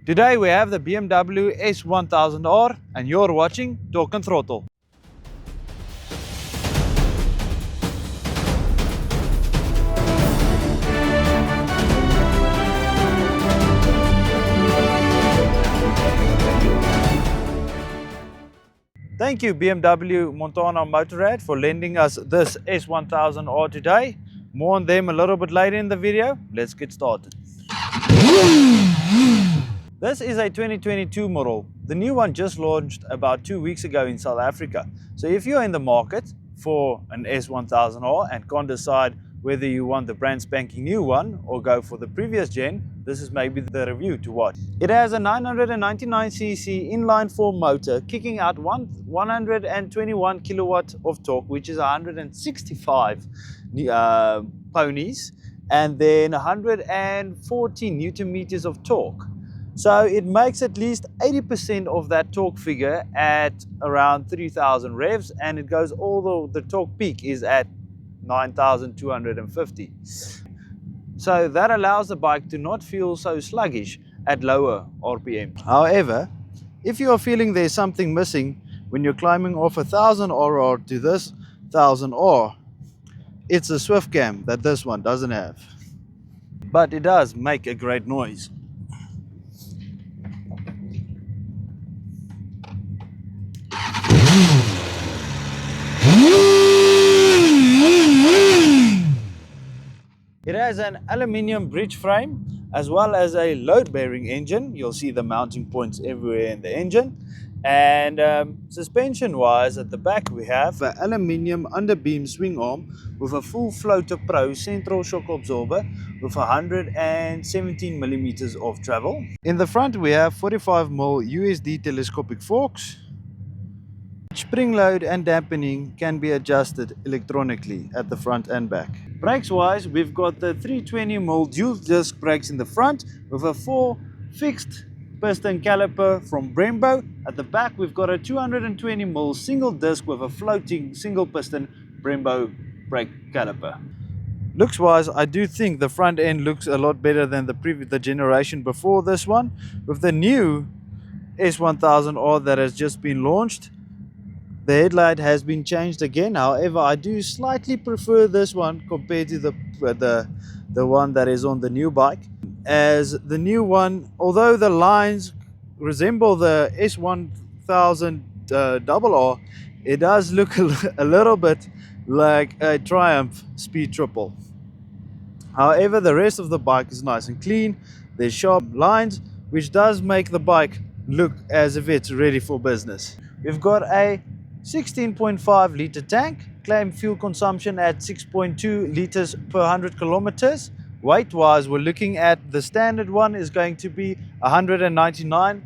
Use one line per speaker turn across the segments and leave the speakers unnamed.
Today we have the BMW S1000R and you're watching Talk and Throttle. Thank you BMW Montana Motorrad for lending us this S1000R today. More on them a little bit later in the video. Let's get started. This is a 2022 model. The new one just launched about 2 weeks ago in South Africa. So if you're in the market for an S1000R and can't decide whether you want the brand spanking new one or go for the previous gen, this is maybe the review to watch. It has a 999cc inline 4 motor kicking out 121 kilowatt of torque, which is 165 ponies, and then 114 newton meters of torque. So it makes at least 80% of that torque figure at around 3000 revs, and it goes all the torque peak is at 9,250. So that allows the bike to not feel so sluggish at lower RPM. However, if you are feeling there's something missing when you're climbing off 1000RR to this 1000R, it's a swift cam that this one doesn't have. But it does make a great noise. It has an aluminium bridge frame as well as a load-bearing engine. You'll see the mounting points everywhere in the engine. And suspension-wise, at the back we have an aluminium underbeam swing arm with a full Floater Pro central shock absorber with 117 millimeters of travel. In the front we have 45mm USD telescopic forks. Spring load and dampening can be adjusted electronically at the front and back. Brakes wise, we've got the 320mm dual disc brakes in the front with a 4 fixed piston caliper from Brembo. At the back we've got a 220mm single disc with a floating single piston Brembo brake caliper. Looks wise, I do think the front end looks a lot better than the generation before this one. With the new S1000R that has just been launched, the headlight has been changed again. However, I do slightly prefer this one compared to the one that is on the new bike. As the new one, although the lines resemble the S1000R, it does look a little bit like a Triumph Speed Triple. However, the rest of the bike is nice and clean. There's sharp lines, which does make the bike look as if it's ready for business. We've got a 16.5 litre tank, claimed fuel consumption at 6.2 litres per 100 kilometers. Weight wise, we're looking at the standard one is going to be 199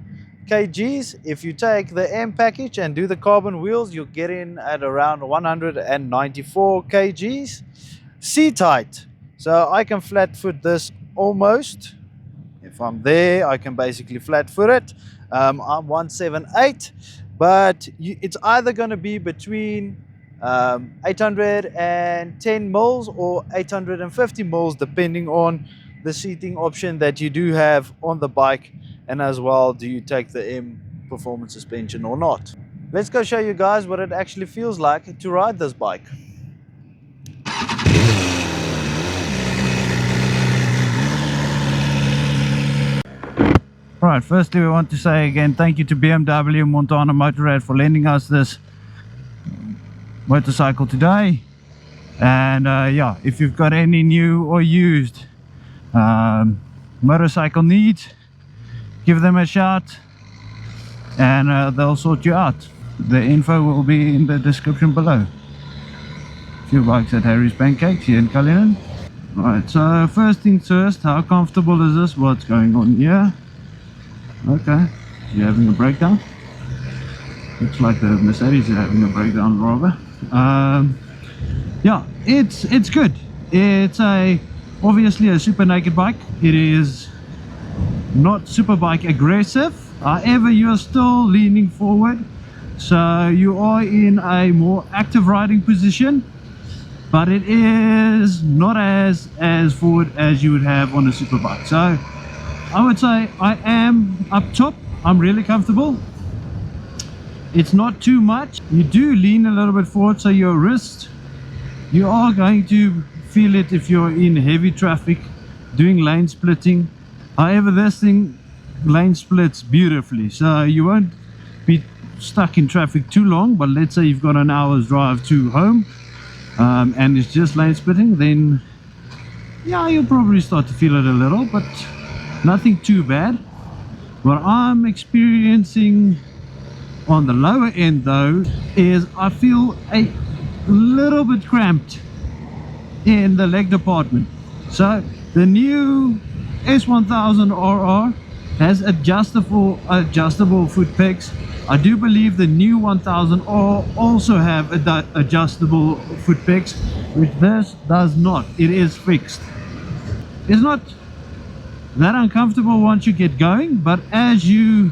kgs. If you take the M package and do the carbon wheels, you'll get in at around 194 kgs. Seat height, so I can flat foot this almost. If I'm there, I can basically flat foot it. I'm 178. But it's either going to be between 810 mils or 850 mils, depending on the seating option that you do have on the bike, and as well, do you take the M performance suspension or not. Let's go show you guys what it actually feels like to ride this bike. Right, firstly we want to say again thank you to BMW Montana Motorrad for lending us this motorcycle today. And yeah, if you've got any new or used motorcycle needs, give them a shout and they'll sort you out. The info will be in the description below. A few bikes at Harry's Pancakes here in Cullinan. Right, so first things first, how comfortable is this? What's going on here? Okay, you're having a breakdown. Looks like the Mercedes is having a breakdown rather. Yeah, it's good. It's obviously a super naked bike. It is not Superbike aggressive. However, you're still leaning forward, so you are in a more active riding position. But it is not as forward as you would have on a Superbike. So I would say I am up top, I'm really comfortable. It's not too much. You do lean a little bit forward, so your wrist, you are going to feel it if you're in heavy traffic doing lane splitting. However, this thing lane splits beautifully, so you won't be stuck in traffic too long. But let's say you've got an hour's drive to home, and it's just lane splitting, then yeah, you'll probably start to feel it a little, but nothing too bad. What I'm experiencing on the lower end though is I feel a little bit cramped in the leg department. So the new S1000RR has adjustable foot pegs. I do believe the new 1000R also have adjustable foot pegs, which this does not. It is fixed. It's not that uncomfortable once you get going, but as you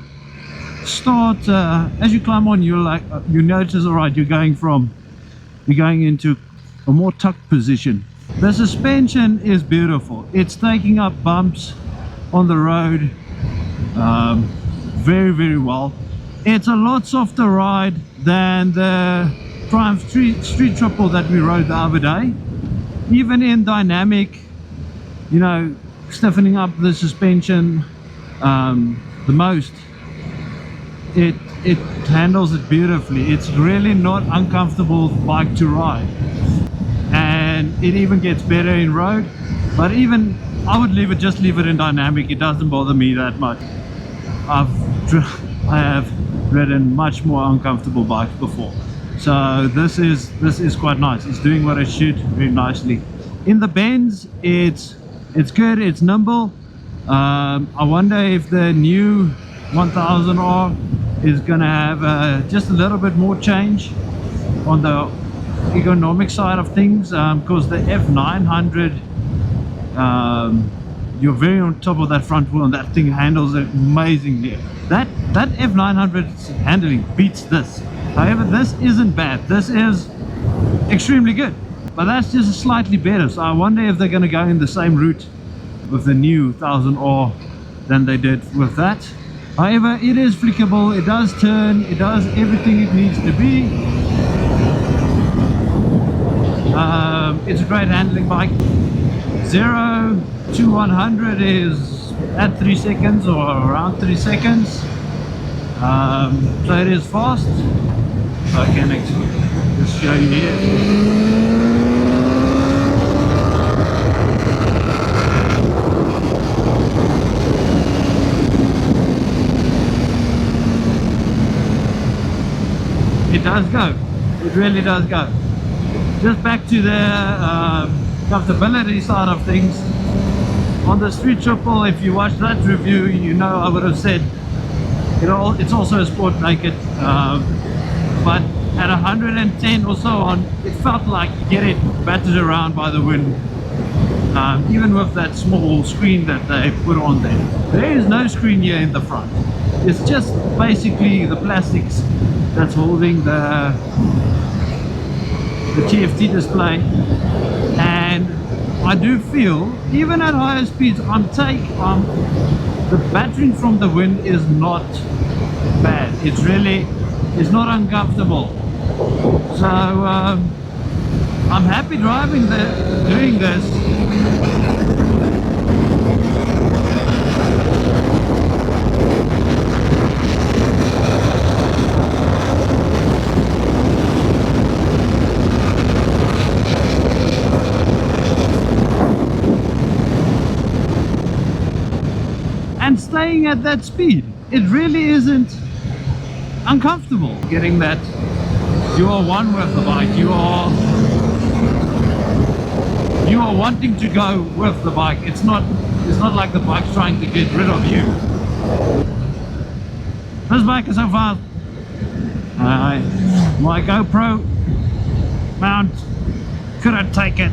start, as you climb on, you notice, all right, you're going into a more tucked position. The suspension is beautiful. It's taking up bumps on the road very, very well. It's a lot softer ride than the Triumph Street Triple that we rode the other day. Even in dynamic, you know, stiffening up the suspension the most, it handles it beautifully. It's really not uncomfortable bike to ride, and it even gets better in road. But even I would just leave it in dynamic. It doesn't bother me that much. I have ridden much more uncomfortable bikes before, so this is quite nice. It's doing what it should very nicely. In the bends, it's good, it's nimble. I wonder if the new 1000R is gonna have just a little bit more change on the ergonomic side of things, because the F900, you're very on top of that front wheel, and that thing handles it amazingly. That F900's handling beats this. However, this isn't bad. This is extremely good, but that's just slightly better. So I wonder if they're going to go in the same route with the new 1000R than they did with that. However, it is flickable, it does turn, it does everything it needs to be. It's a great handling bike. 0 to 100 is at 3 seconds or around 3 seconds. So it is fast. So I can actually just show you here. It does go. It really does go. Just back to the comfortability side of things. On the Street Triple, if you watch that review, you know I would have said it's also a sport naked, but at 110 or so on, it felt like you get it battered around by the wind, even with that small screen that they put on there. There is no screen here in the front. It's just basically the plastics that's holding the TFT display, and I do feel even at higher speeds the battering from the wind is not bad. It's not uncomfortable. So I'm happy doing this. And staying at that speed, it really isn't uncomfortable. Getting that you are one with the bike, you are wanting to go with the bike. It's not like the bike's trying to get rid of you. This bike is so fast. My GoPro mount couldn't take it.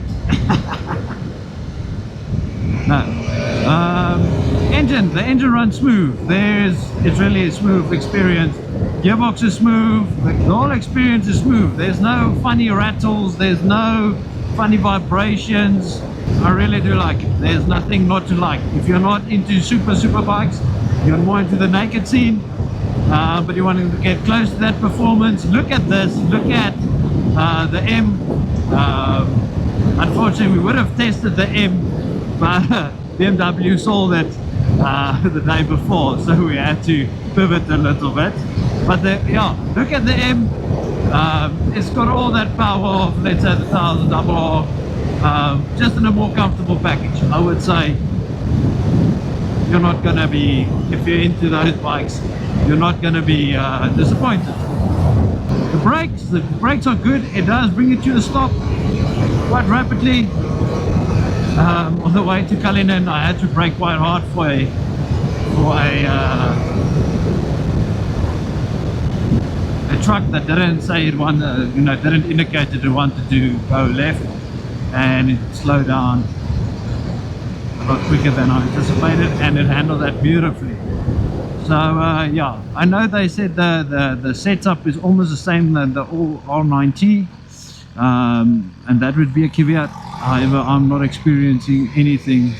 No. The engine runs smooth. It's really a smooth experience. Gearbox is smooth. The whole experience is smooth. There's no funny rattles. There's no funny vibrations. I really do like it. There's nothing not to like. If you're not into super bikes, you're more into the naked scene, but you want to get close to that performance, look at this, look at the M. Unfortunately, we would have tested the M, but BMW sold it the day before, so we had to pivot a little bit. But yeah, look at the M. It's got all that power of, let's say, the 1000R, just in a more comfortable package. I would say you're not going to be, if you're into those bikes, you're not going to be disappointed. The brakes are good. It does bring you to the stop quite rapidly. On the way to Kalinin, I had to brake quite hard for a truck that didn't say it wanted, didn't indicate that it wanted to go left, and it slowed down a lot quicker than I anticipated, and it handled that beautifully. So yeah, I know they said the setup is almost the same as the R9T, and that would be a caveat. However, I'm not experiencing anything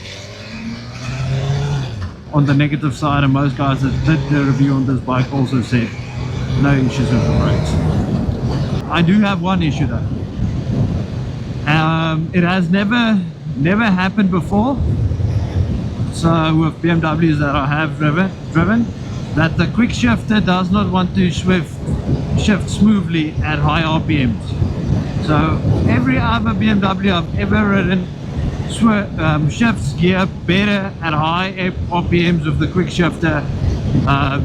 on the negative side, and most guys that did the review on this bike also said no issues with the brakes. I do have one issue though. It has never happened before. So with BMWs that I have driven, that the quick shifter does not want to shift smoothly at high RPMs. So every other BMW I've ever ridden shifts gear better at high RPMs with the quick shifter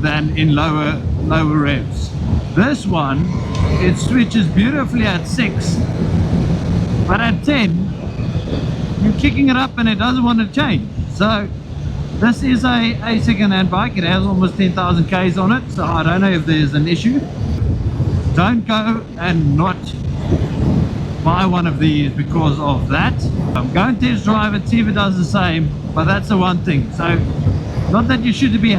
than in lower revs. This one, it switches beautifully at 6, but at 10 you're kicking it up and it doesn't want to change. So this is a second-hand bike. It has almost 10,000 Ks on it, so I don't know if there's an issue. Don't go and not buy one of these because of that. Go and test drive it, see if it does the same, but that's the one thing. So not that you should be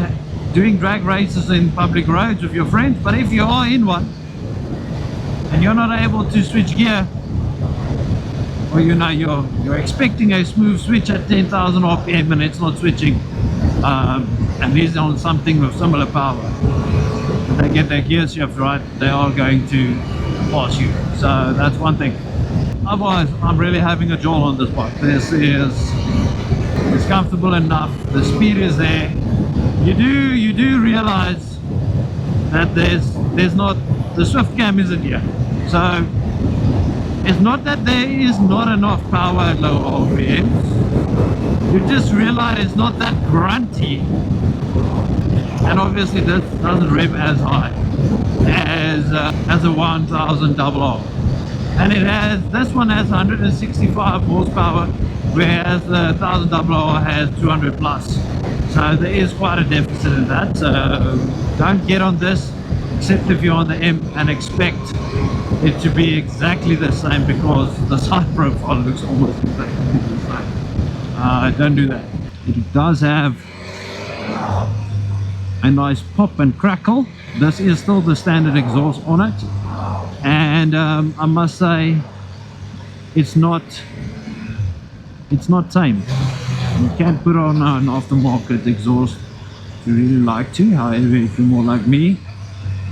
doing drag races in public roads with your friends, but if you are in one and you're not able to switch gear, or you're expecting a smooth switch at 10,000 RPM and it's not switching, and is on something with similar power, if they get their gear shift right, they are going to pass you. So that's one thing. Otherwise, I'm really having a jolt on this bike. It's comfortable enough, the speed is there. You do realize that there's not, the swift cam isn't here. So it's not that there is not enough power at low RPMs. You just realize it's not that grunty, and obviously this doesn't rev as high as a 1000R. And this one has 165 horsepower, whereas the 1000R has 200 plus. So there is quite a deficit in that. So don't get on this, except if you're on the M, and expect it to be exactly the same, because the side profile looks almost exactly the same. Don't do that. It does have a nice pop and crackle. This is still the standard exhaust on it, and I must say it's not tame. You can put on an aftermarket exhaust if you really like to. However, if you're more like me,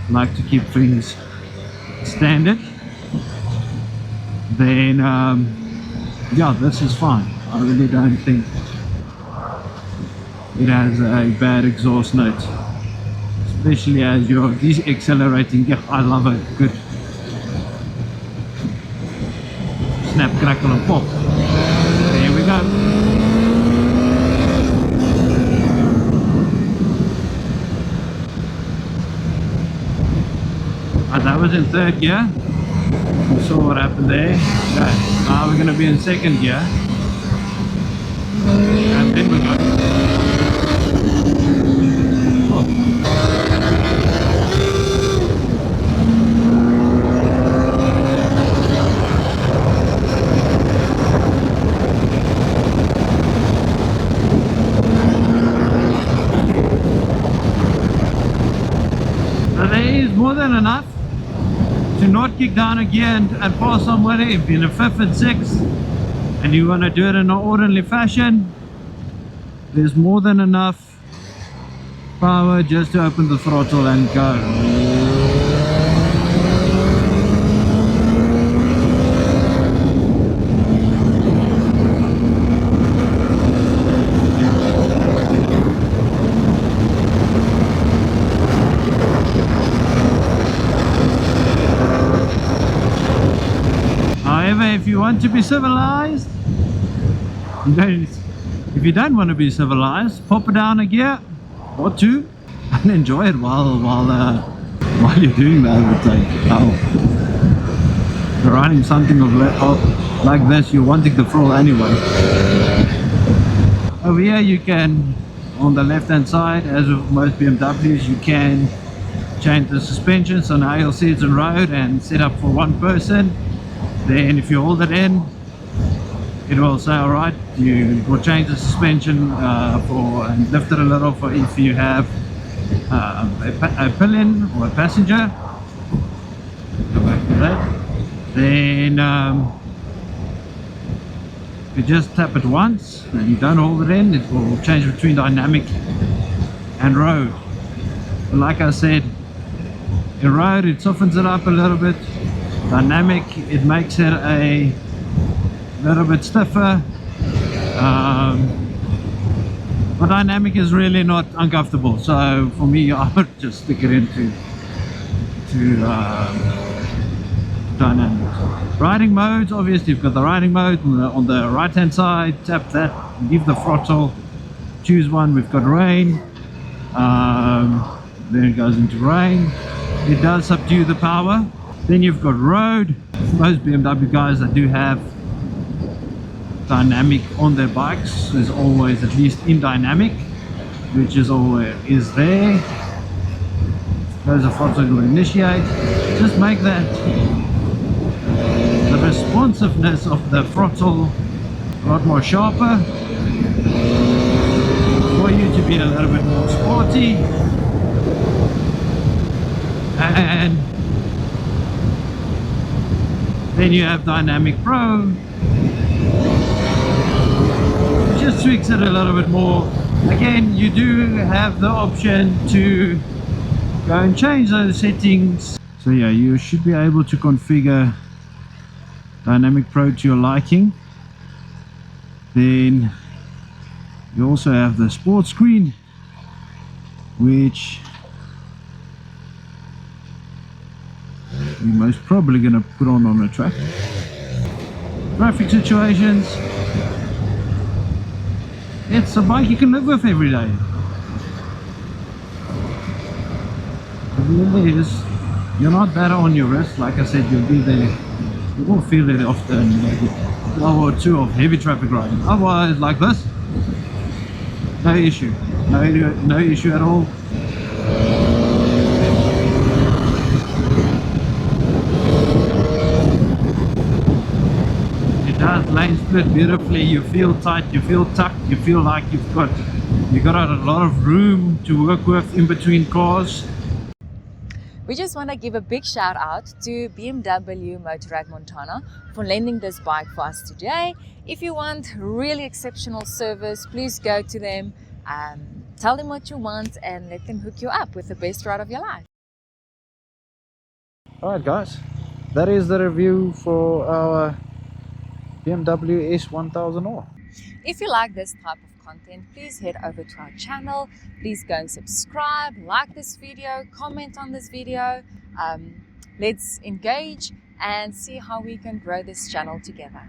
like to keep things standard, then yeah, this is fine. I really don't think it has a bad exhaust note, especially as you're decelerating. Yeah, I love a good snap, crackle and pop. There we go. That was in third gear. You saw what happened there. Okay, now we're going to be in second gear, and then we go. Oh. So there is more than enough to not kick down a gear and pass somebody. If you're in a fifth and sixth and you want to do it in an orderly fashion, there's more than enough power just to open the throttle and go. However, if you want to be civilized, if you don't want to be civilized, pop it down a gear or two and enjoy it while you're doing the overtake. Oh, you're riding something like this, you're wanting the throttle anyway. Over here you can, on the left hand side, as with most BMWs, you can change the suspension. So now you'll see it's on road and set up for one person. Then if you hold it in, it will say, alright, you will change the suspension and lift it a little for if you have a pillion or a passenger. Go back to that. Then you just tap it once and you don't hold it in, it will change between dynamic and road. But like I said, in road it softens it up a little bit. Dynamic, it makes it a little bit stiffer, but dynamic is really not uncomfortable, so for me I would just stick it into dynamic. Riding modes, obviously you've got the riding mode on the right hand side, tap that, give the throttle, choose one. We've got rain, then it goes into rain, it does subdue the power. Then you've got road. Most BMW guys that do have dynamic on their bikes is always at least in dynamic, which is always there. There's a throttle will initiate. Just make that the responsiveness of the throttle a lot more sharper for you to be a little bit more sporty. And then you have Dynamic Pro, just tweaks it a little bit more. Again, you do have the option to go and change those settings. So yeah, you should be able to configure Dynamic Pro to your liking. Then you also have the sports screen, which you're most probably going to put on a track. Traffic situations, it's a bike you can live with every day. It really is. You're not that on your wrist. Like I said, you'll be there, you will feel it often, maybe an hour or two of heavy traffic riding. Otherwise, like this, no issue, no issue at all. Does lane split beautifully. You feel tight, you feel tucked, you feel like you've got a lot of room to work with in between cars.
We just want to give a big shout out to BMW Motorcycle Montana for lending this bike for us today. If you want really exceptional service, please go to them, tell them what you want and let them hook you up with the best ride of your life.
Alright guys, that is the review for our BMW S1000R.
If you like this type of content, please head over to our channel. Please go and subscribe, like this video, comment on this video. Let's engage and see how we can grow this channel together.